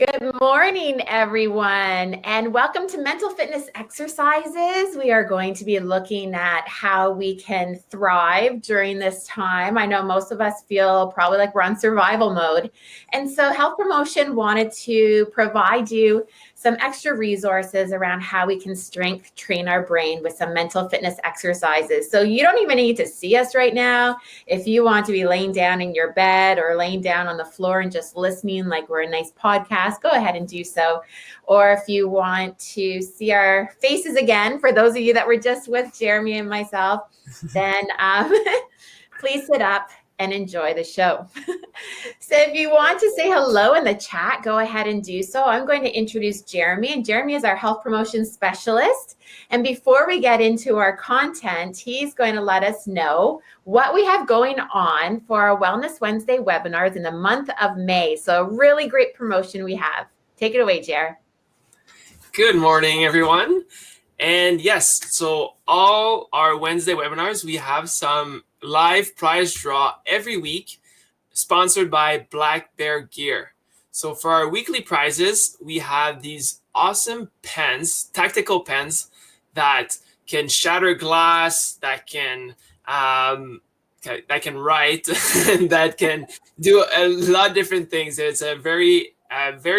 Good morning, everyone, and welcome to Mental Fitness Exercises. We are going to be looking at how we can thrive during this time. I know most of us feel probably like we're on survival mode. And so Health Promotion wanted to provide you some extra resources around how we can strength train our brain with some mental fitness exercises. So you don't even need to see us right now. If you want to be laying down in your bed or laying down on the floor and just listening like we're a nice podcast, go ahead and do so. Or if you want to see our faces again, for those of you that were just with Jeremy and myself, then please sit up and enjoy the show. So if you want to say hello in the chat, go ahead and do so. I'm going to introduce Jeremy, and Jeremy is our health promotion specialist. And before we get into our content, he's going to let us know what we have going on for our Wellness Wednesday webinars in the month of May. So a really great promotion we have. Take it away, Jer. Good morning, everyone. And yes, so all our Wednesday webinars, we have some live prize draw every week, sponsored by Black Bear Gear. So for our weekly prizes, we have these awesome pens, tactical pens that can shatter glass, that can write, that can do a lot of different things. It's a very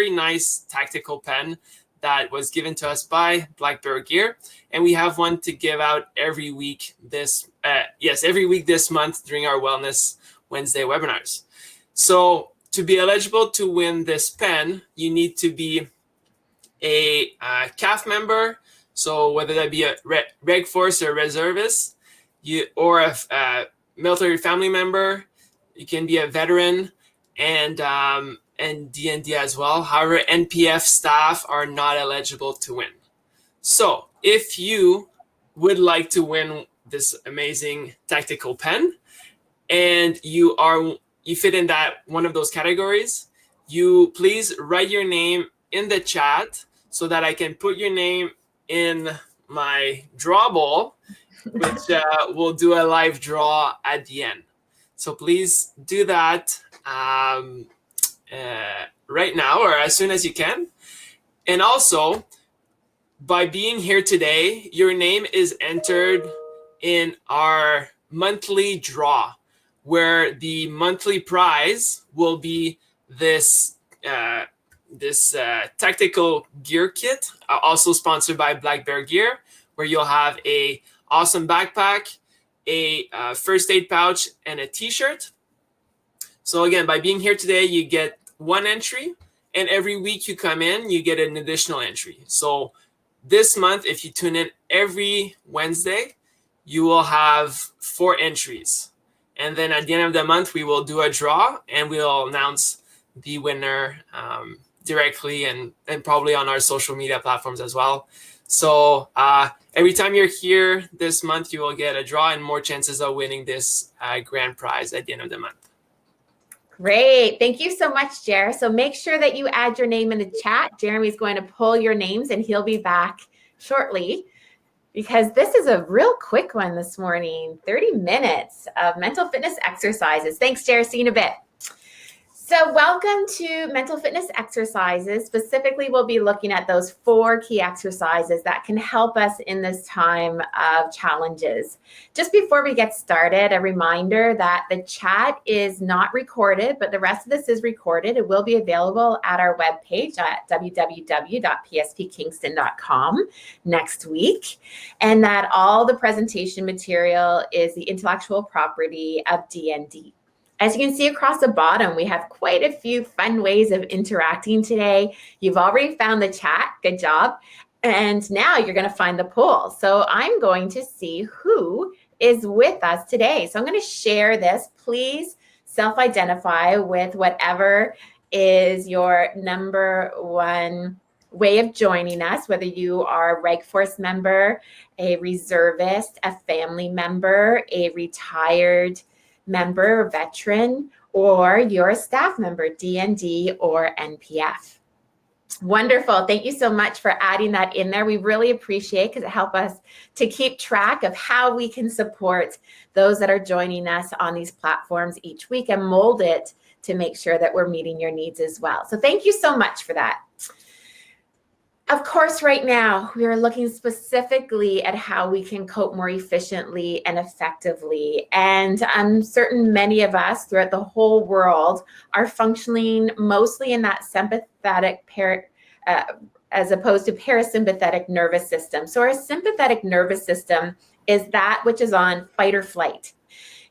nice tactical pen that was given to us by Black Bear Gear, and we have one to give out every week this month during our Wellness Wednesday webinars. So to be eligible to win this pen, you need to be a CAF member, so whether that be a Reg Force or reservist, or a military family member, you can be a veteran, and D&D as well. However, NPF staff are not eligible to win. So if you would like to win this amazing tactical pen and you fit in that one of those categories, you please write your name in the chat so that I can put your name in my draw bowl, which we'll do a live draw at the end. So please do that right now or as soon as you can. And also, by being here today, your name is entered in our monthly draw, where the monthly prize will be this tactical gear kit, also sponsored by Black Bear Gear, where you'll have a awesome backpack, a first aid pouch, and a t-shirt. So again, by being here today, you get one entry, and every week you come in, you get an additional entry. So this month, if you tune in every Wednesday, you will have 4 entries. And then at the end of the month, we will do a draw, and we'll announce the winner directly and probably on our social media platforms as well. So every time you're here this month, you will get a draw and more chances of winning this grand prize at the end of the month. Great. Thank you so much, Jer. So make sure that you add your name in the chat. Jeremy's going to pull your names and he'll be back shortly because this is a real quick one this morning, 30 minutes of mental fitness exercises. Thanks, Jer. See you in a bit. So welcome to Mental Fitness Exercises. Specifically, we'll be looking at those 4 key exercises that can help us in this time of challenges. Just before we get started, a reminder that the chat is not recorded, but the rest of this is recorded. It will be available at our webpage at www.pspkingston.com next week, and that all the presentation material is the intellectual property of DND. As you can see across the bottom, we have quite a few fun ways of interacting today. You've already found the chat. Good job. And now you're going to find the poll. So I'm going to see who is with us today. So I'm going to share this. Please self-identify with whatever is your number one way of joining us, whether you are a Reg Force member, a reservist, a family member, a retired member or veteran, or you're a staff member, DND or NPF. Wonderful. Thank you so much for adding that in there. We really appreciate it because it helps us to keep track of how we can support those that are joining us on these platforms each week and mold it to make sure that we're meeting your needs as well. So thank you so much for that. Of course, right now, we are looking specifically at how we can cope more efficiently and effectively. And I'm certain many of us throughout the whole world are functioning mostly in that sympathetic as opposed to parasympathetic nervous system. So our sympathetic nervous system is that which is on fight or flight.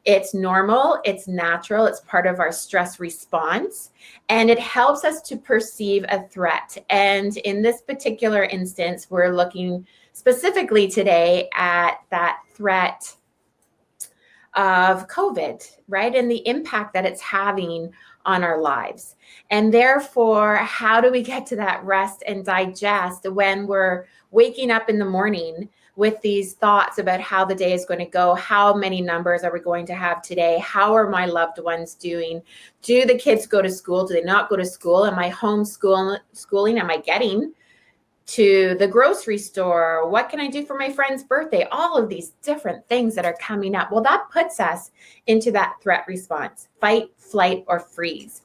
It's normal, it's natural, it's part of our stress response, and it helps us to perceive a threat. And in this particular instance, we're looking specifically today at that threat of COVID, right? And the impact that it's having on our lives. And therefore, how do we get to that rest and digest when we're waking up in the morning with these thoughts about how the day is going to go? How many numbers are we going to have today? How are my loved ones doing? Do the kids go to school? Do they not go to school? Am I homeschooling? Am I getting to the grocery store? What can I do for my friend's birthday? All of these different things that are coming up. Well, that puts us into that threat response, fight, flight, or freeze.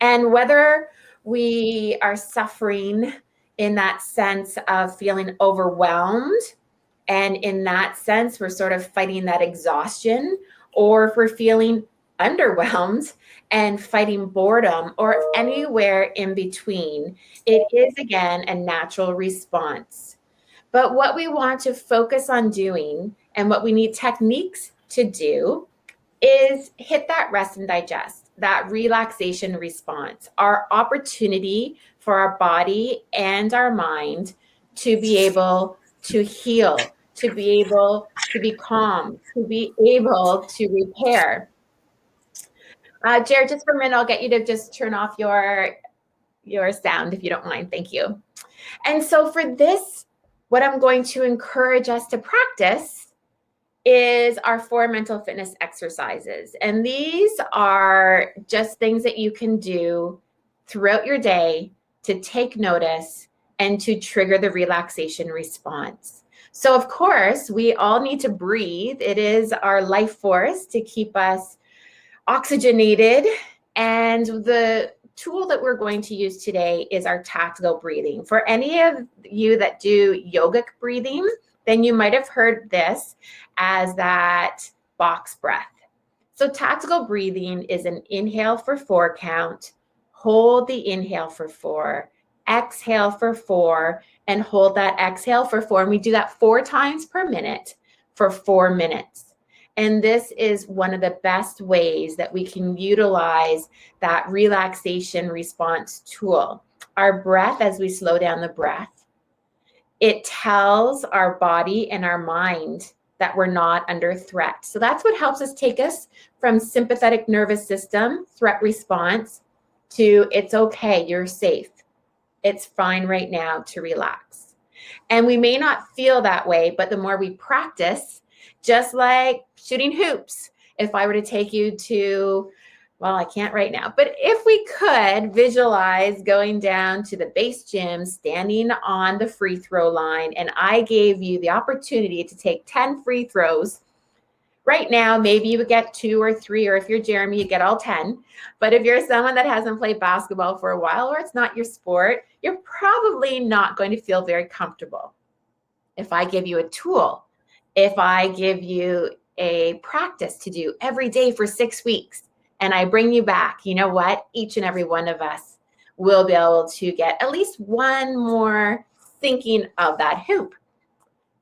And whether we are suffering in that sense of feeling overwhelmed, and in that sense, we're sort of fighting that exhaustion, or if we're feeling underwhelmed and fighting boredom, or anywhere in between, it is again a natural response. But what we want to focus on doing and what we need techniques to do is hit that rest and digest, that relaxation response, our opportunity for our body and our mind to be able to heal, to be able to be calm, to be able to repair. Jared, just for a minute, I'll get you to just turn off your sound if you don't mind. Thank you. And so for this, what I'm going to encourage us to practice is our 4 mental fitness exercises. And these are just things that you can do throughout your day to take notice and to trigger the relaxation response. So of course, we all need to breathe. It is our life force to keep us oxygenated. And the tool that we're going to use today is our tactical breathing. For any of you that do yogic breathing, then you might have heard this as that box breath. So tactical breathing is an inhale for 4 count, hold the inhale for 4, exhale for 4, and hold that exhale for 4. And we do that 4 times per minute for 4 minutes. And this is one of the best ways that we can utilize that relaxation response tool. Our breath, as we slow down the breath, it tells our body and our mind that we're not under threat. So that's what helps us take us from sympathetic nervous system, threat response, to it's okay, you're safe. It's fine right now to relax. And we may not feel that way, but the more we practice, just like shooting hoops, if I were to take you to, well, I can't right now, but if we could visualize going down to the base gym, standing on the free throw line, and I gave you the opportunity to take 10 free throws. Right now, maybe you would get 2 or 3, or if you're Jeremy, you get all 10. But if you're someone that hasn't played basketball for a while, or it's not your sport, you're probably not going to feel very comfortable. If I give you a tool, if I give you a practice to do every day for 6 weeks, and I bring you back, you know what? Each and every one of us will be able to get at least one more thinking of that hoop.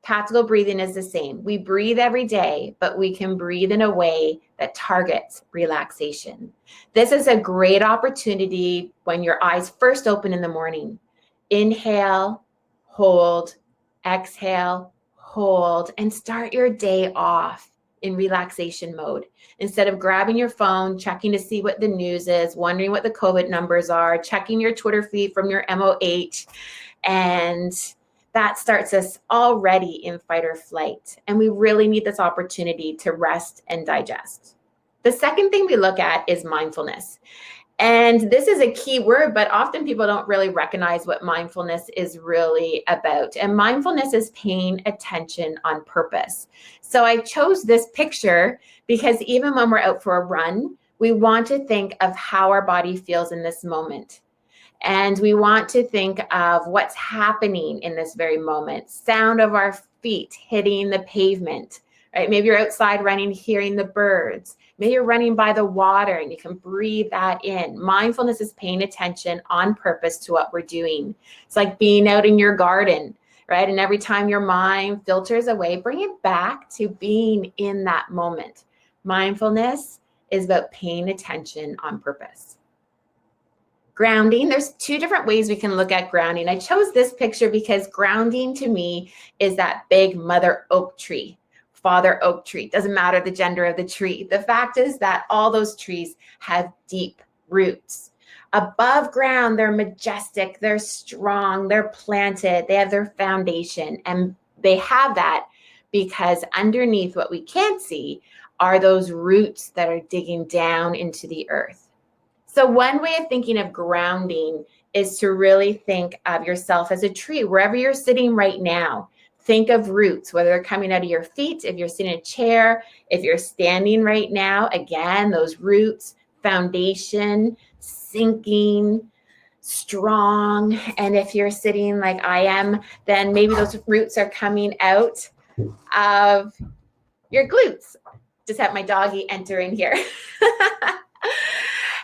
Tactical breathing is the same. We breathe every day, but we can breathe in a way that targets relaxation. This is a great opportunity when your eyes first open in the morning. Inhale, hold, exhale, hold, and start your day off in relaxation mode. Instead of grabbing your phone, checking to see what the news is, wondering what the COVID numbers are, checking your Twitter feed from your MOH, and that starts us already in fight or flight. And we really need this opportunity to rest and digest. The second thing we look at is mindfulness. And this is a key word, but often people don't really recognize what mindfulness is really about. And mindfulness is paying attention on purpose. So I chose this picture because even when we're out for a run, we want to think of how our body feels in this moment. And we want to think of what's happening in this very moment. Sound of our feet hitting the pavement, right? Maybe you're outside running, hearing the birds. Maybe you're running by the water and you can breathe that in. Mindfulness is paying attention on purpose to what we're doing. It's like being out in your garden, right? And every time your mind filters away, bring it back to being in that moment. Mindfulness is about paying attention on purpose. Grounding, there's two different ways we can look at grounding. I chose this picture because grounding to me is that big mother oak tree, father oak tree. Doesn't matter the gender of the tree. The fact is that all those trees have deep roots. Above ground, they're majestic, they're strong, they're planted, they have their foundation, and they have that because underneath what we can't see are those roots that are digging down into the earth. So one way of thinking of grounding is to really think of yourself as a tree, wherever you're sitting right now. Think of roots, whether they're coming out of your feet, if you're sitting in a chair, if you're standing right now, again, those roots, foundation, sinking, strong. And if you're sitting like I am, then maybe those roots are coming out of your glutes. Just have my doggy enter in here.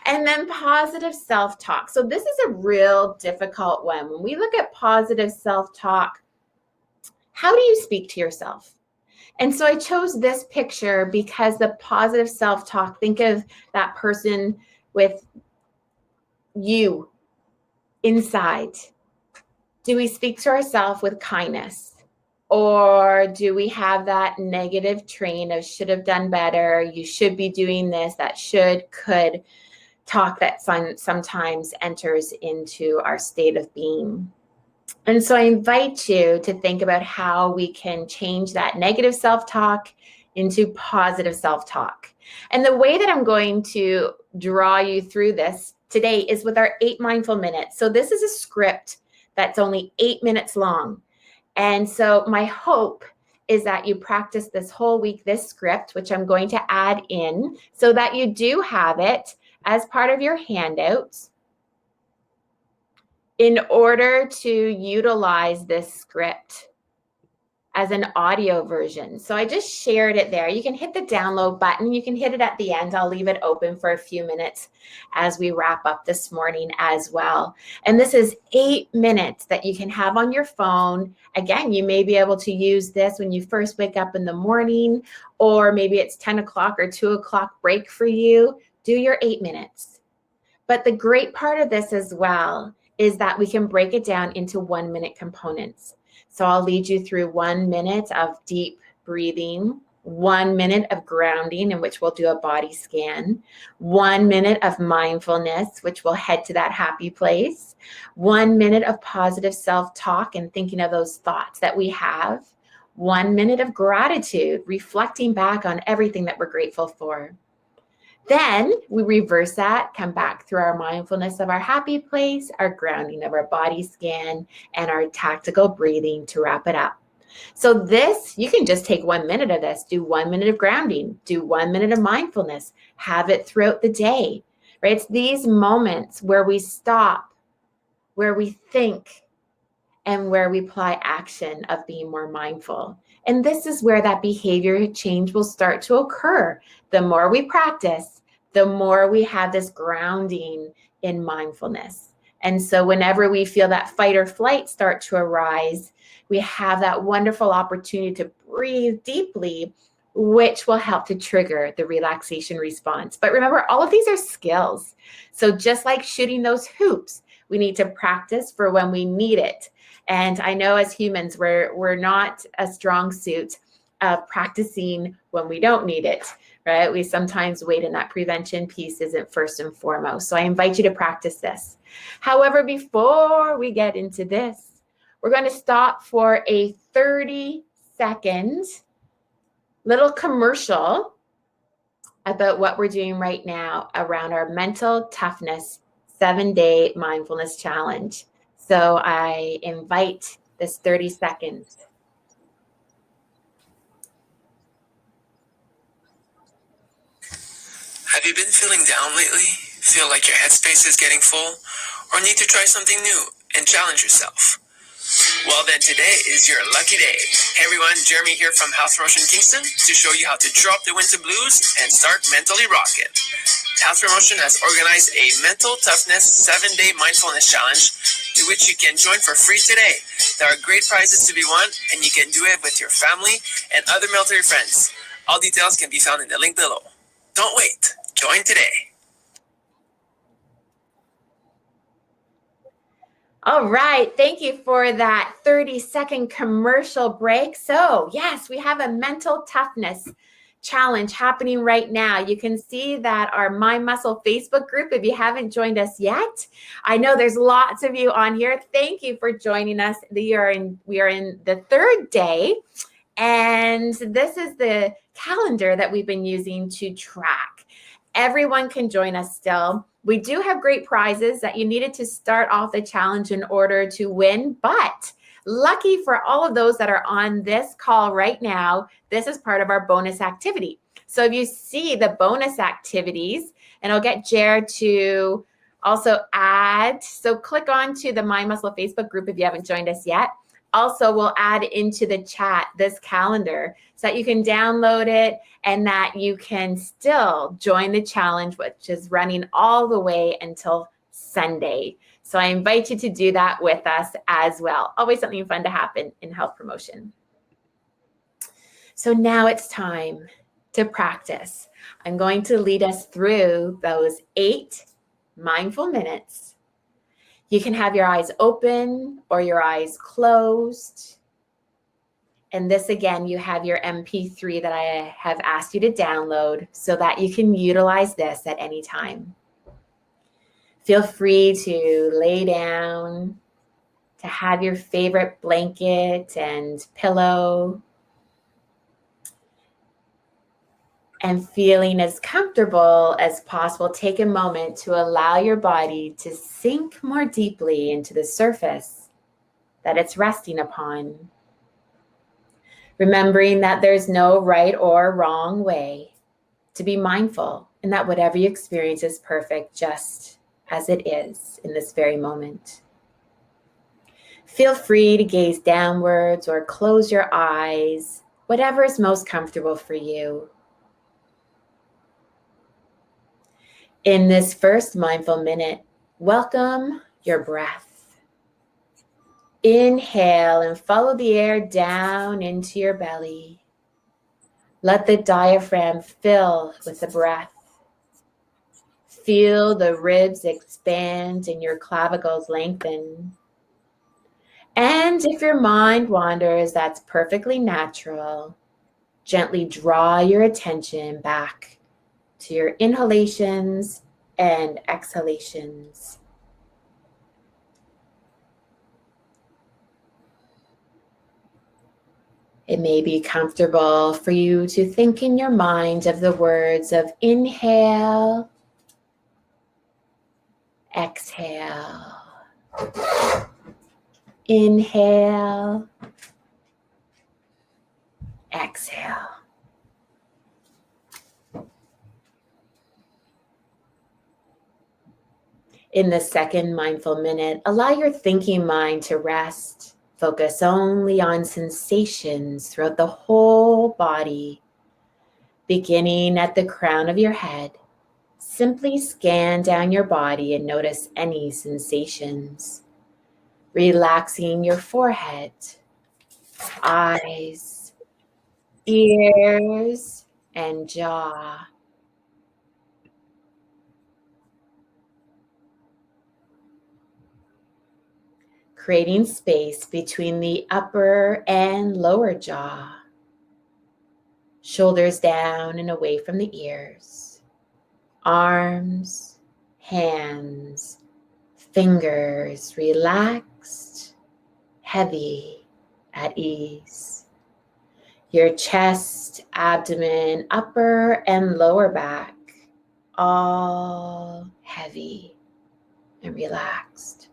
And then positive self-talk. So this is a real difficult one. When we look at positive self-talk, how do you speak to yourself? And so I chose this picture because the positive self-talk, think of that person with you inside. Do we speak to ourselves with kindness? Or do we have that negative train of should have done better, you should be doing this, that should, could, talk that sometimes enters into our state of being. And so I invite you to think about how we can change that negative self-talk into positive self-talk. And the way that I'm going to draw you through this today is with our 8 mindful minutes. So this is a script that's only 8 minutes long. And so my hope is that you practice this whole week, this script, which I'm going to add in so that you do have it as part of your handouts in order to utilize this script as an audio version. So I just shared it there. You can hit the download button. You can hit it at the end. I'll leave it open for a few minutes as we wrap up this morning as well. And this is 8 minutes that you can have on your phone. Again, you may be able to use this when you first wake up in the morning, or maybe it's 10 o'clock or 2 o'clock break for you. Do your 8 minutes. But the great part of this as well is that we can break it down into 1 minute components. So I'll lead you through 1 minute of deep breathing, 1 minute of grounding, in which we'll do a body scan, 1 minute of mindfulness, which will head to that happy place, 1 minute of positive self-talk and thinking of those thoughts that we have, 1 minute of gratitude, reflecting back on everything that we're grateful for. Then we reverse that, come back through our mindfulness of our happy place, our grounding of our body scan, and our tactical breathing to wrap it up. So this, you can just take 1 minute of this, do 1 minute of grounding, do 1 minute of mindfulness, have it throughout the day, right? It's these moments where we stop, where we think, and where we apply action of being more mindful. And this is where that behavior change will start to occur. The more we practice, the more we have this grounding in mindfulness. And so whenever we feel that fight or flight start to arise, we have that wonderful opportunity to breathe deeply, which will help to trigger the relaxation response. But remember, all of these are skills. So just like shooting those hoops, we need to practice for when we need it. And I know as humans, we're not a strong suit of practicing when we don't need it, right? We sometimes wait, and that prevention piece isn't first and foremost. So I invite you to practice this. However, before we get into this, we're going to stop for a 30-second little commercial about what we're doing right now around our mental toughness 7-day mindfulness challenge. So I invite this 30 seconds. Have you been feeling down lately? Feel like your headspace is getting full? Or need to try something new and challenge yourself? Well, then today is your lucky day. Hey everyone, Jeremy here from House Promotion Kingston to show you how to drop the winter blues and start mentally rocking. House Promotion has organized a mental toughness 7-day mindfulness challenge to which you can join for free today. There are great prizes to be won, and you can do it with your family and other military friends. All details can be found in the link below. Don't wait. Join today. All right, thank you for that 30-second commercial break. So yes, we have a mental toughness challenge happening right now. You can see that our My Muscle Facebook group, if you haven't joined us yet, I know there's lots of you on here. Thank you for joining us. We are in the third day, and this is the calendar that we've been using to track. Everyone can join us still. We do have great prizes that you needed to start off the challenge in order to win, but lucky for all of those that are on this call right now, this is part of our bonus activity. So if you see the bonus activities, and I'll get Jer to also add, so click on to the My Muscle Facebook group if you haven't joined us yet. Also, we'll add into the chat this calendar so that you can download it and that you can still join the challenge, which is running all the way until Sunday. So I invite you to do that with us as well. Always something fun to happen in health promotion. So now it's time to practice. I'm going to lead us through those 8 mindful minutes. You can have your eyes open or your eyes closed. And this, again, you have your MP3 that I have asked you to download so that you can utilize this at any time. Feel free to lay down, to have your favorite blanket and pillow, and feeling as comfortable as possible, take a moment to allow your body to sink more deeply into the surface that it's resting upon. Remembering that there's no right or wrong way to be mindful, and that whatever you experience is perfect just as it is in this very moment. Feel free to gaze downwards or close your eyes, whatever is most comfortable for you. In this first mindful minute, welcome your breath. Inhale and follow the air down into your belly. Let the diaphragm fill with the breath. Feel the ribs expand and your clavicles lengthen. And if your mind wanders, that's perfectly natural. Gently draw your attention back to your inhalations and exhalations. It may be comfortable for you to think in your mind of the words of inhale, exhale, inhale, exhale. In the second mindful minute, allow your thinking mind to rest. Focus only on sensations throughout the whole body, beginning at the crown of your head. Simply scan down your body and notice any sensations. Relaxing your forehead, eyes, ears, and jaw. Creating space between the upper and lower jaw. Shoulders down and away from the ears. Arms, hands, fingers relaxed, heavy, at ease. Your chest, abdomen, upper and lower back, all heavy and relaxed.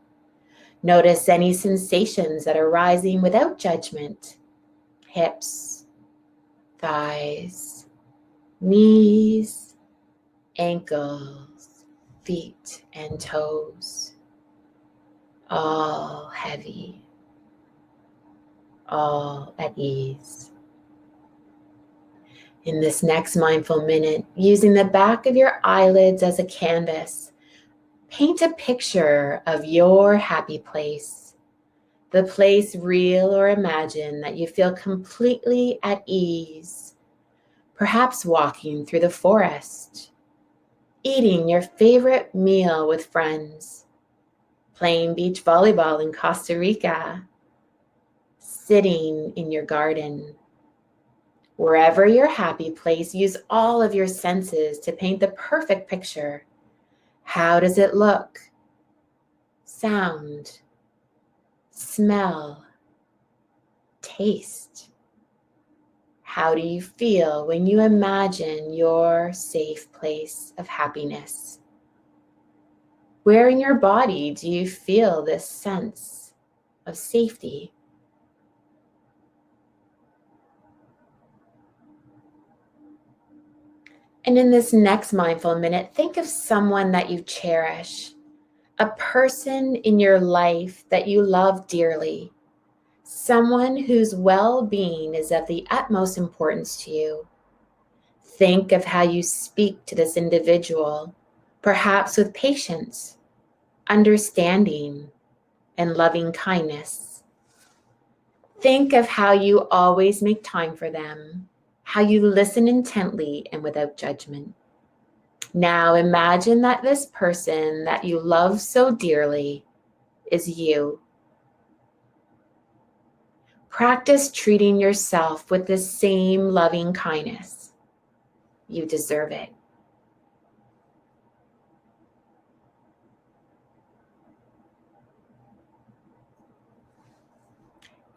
Notice any sensations that are rising without judgment. Hips, thighs, knees, ankles, feet, and toes, all heavy, all at ease. In this next mindful minute, using the back of your eyelids as a canvas, paint a picture of your happy place, the place, real or imagined, that you feel completely at ease, perhaps walking through the forest, eating your favorite meal with friends, playing beach volleyball in Costa Rica, sitting in your garden. Wherever your happy place, use all of your senses to paint the perfect picture. How does it look? Sound, smell, taste. How do you feel when you imagine your safe place of happiness? Where in your body do you feel this sense of safety? And in this next mindful minute, think of someone that you cherish, a person in your life that you love dearly, someone whose well-being is of the utmost importance to you. Think of how you speak to this individual, perhaps with patience, understanding, and loving kindness. Think of how you always make time for them, how you listen intently and without judgment. Now imagine that this person that you love so dearly is you. Practice treating yourself with the same loving kindness. You deserve it.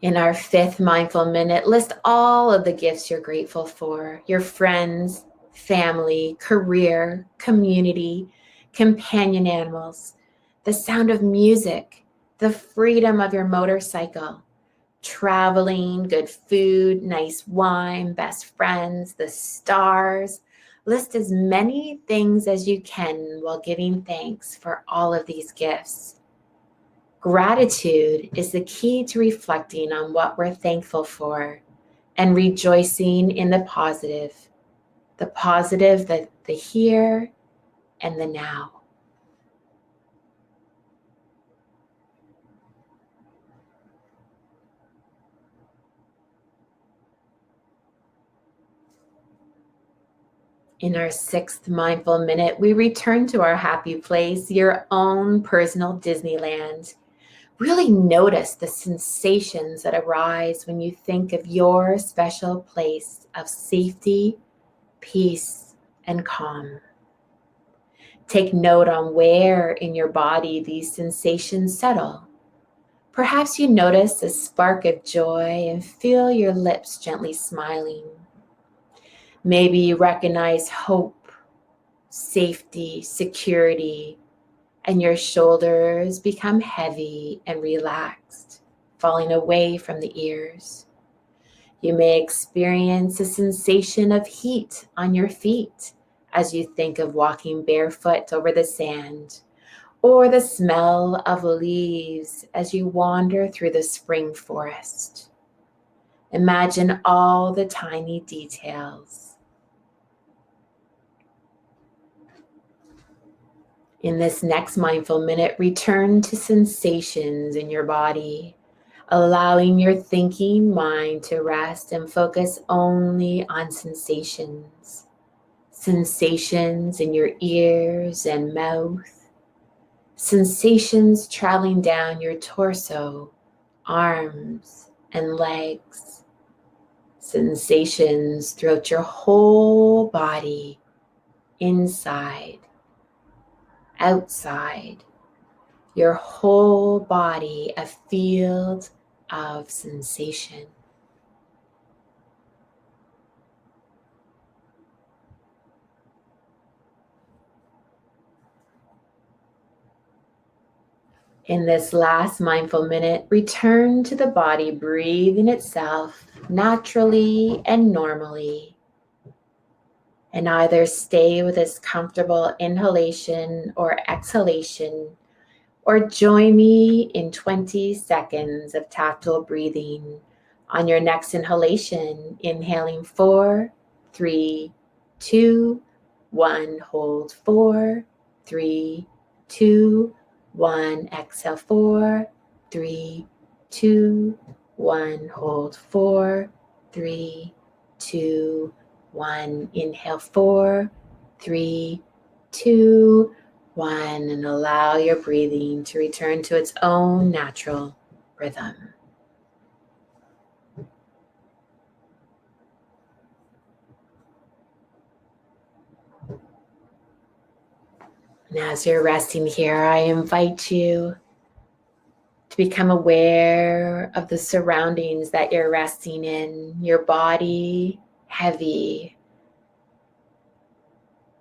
In our fifth mindful minute, list all of the gifts you're grateful for: your friends, family, career, community, companion animals, the sound of music, the freedom of your motorcycle, traveling, good food, nice wine, best friends, the stars. List as many things as you can while giving thanks for all of these gifts. Gratitude is the key to reflecting on what we're thankful for and rejoicing in the positive, the here and the now. In our sixth mindful minute, we return to our happy place, your own personal Disneyland. Really notice the sensations that arise when you think of your special place of safety, peace, and calm. Take note on where in your body these sensations settle. Perhaps you notice a spark of joy and feel your lips gently smiling. Maybe you recognize hope, safety, security, and your shoulders become heavy and relaxed, falling away from the ears. You may experience a sensation of heat on your feet as you think of walking barefoot over the sand, or the smell of leaves as you wander through the spring forest. Imagine all the tiny details. In this next mindful minute, return to sensations in your body, allowing your thinking mind to rest and focus only on sensations. Sensations in your ears and mouth. Sensations traveling down your torso, arms, and legs. Sensations throughout your whole body, inside, outside, your whole body a field of sensation. In this last mindful minute, return to the body, breathing itself naturally and normally. And either stay with this comfortable inhalation or exhalation, or join me in 20 seconds of tactile breathing on your next inhalation. Inhaling 4, 3, 2, 1. Hold 4, 3, 2, 1. Exhale 4, 3, 2, 1. Hold 4, 3, 2, 1. Inhale 4, 3, 2, 1. And allow your breathing to return to its own natural rhythm. And as you're resting here, I invite you to become aware of the surroundings that you're resting in. Your body heavy,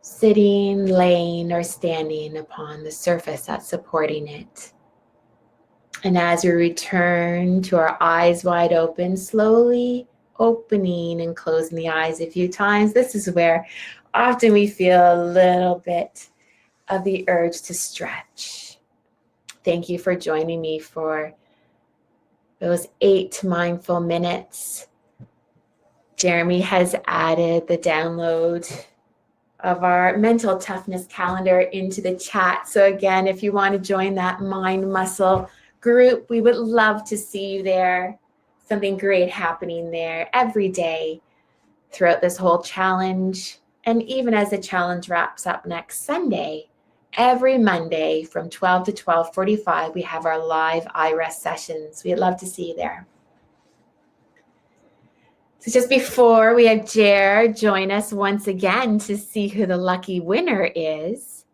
sitting, laying, or standing upon the surface that's supporting it. And as we return to our eyes wide open, slowly opening and closing the eyes a few times. This is where often we feel a little bit of the urge to stretch. Thank you for joining me for those 8 mindful minutes. Jeremy has added the download of our mental toughness calendar into the chat. So again, if you want to join that mind muscle group, we would love to see you there. Something great happening there every day throughout this whole challenge. And even as the challenge wraps up next Sunday, every Monday from 12 to 12:45, we have our live iRest sessions. We'd love to see you there. So just before we have Jer join us once again to see who the lucky winner is,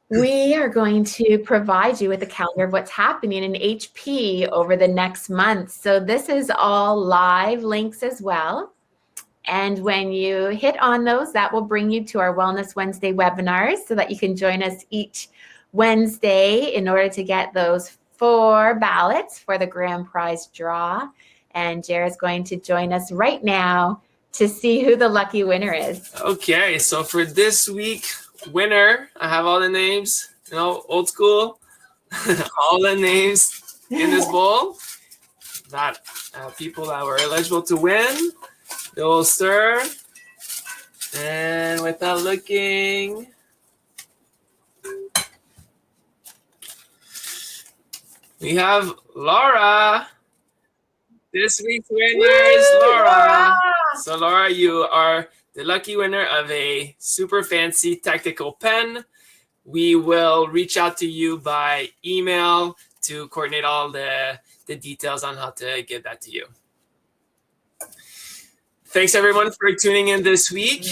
we are going to provide you with a calendar of what's happening in HP over the next month. So this is all live links as well. And when you hit on those, that will bring you to our Wellness Wednesday webinars so that you can join us each Wednesday in order to get those 4 ballots for the grand prize draw. And Jared's going to join us right now to see who the lucky winner is. Okay, so for this week, winner, I have all the names, old school, all the names in this bowl that people that were eligible to win. They will stir, and without looking, we have Laura. This week's winner is Laura. So Laura, you are the lucky winner of a super fancy tactical pen. We will reach out to you by email to coordinate all the details on how to give that to you. Thanks everyone for tuning in this week.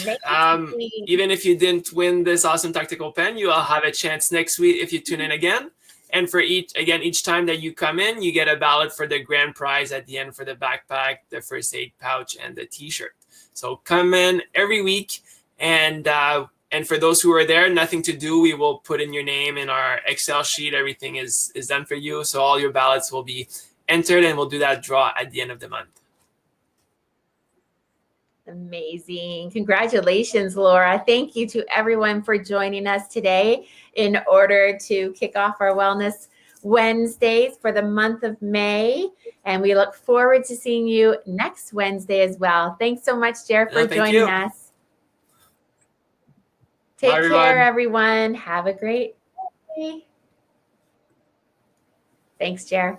Even if you didn't win this awesome tactical pen, you will have a chance next week if you tune in again. And for each time that you come in, you get a ballot for the grand prize at the end for the backpack, the first aid pouch, and the t-shirt. So come in every week, and for those who are there, nothing to do. We will put in your name in our Excel sheet. Everything is done for you. So all your ballots will be entered, and we'll do that draw at the end of the month. Amazing. Congratulations, Laura. Thank you to everyone for joining us today in order to kick off our Wellness Wednesdays for the month of May. And we look forward to seeing you next Wednesday as well. Thanks so much, Jer, for joining us. Take care, everyone. Have a great day. Thanks, Jer.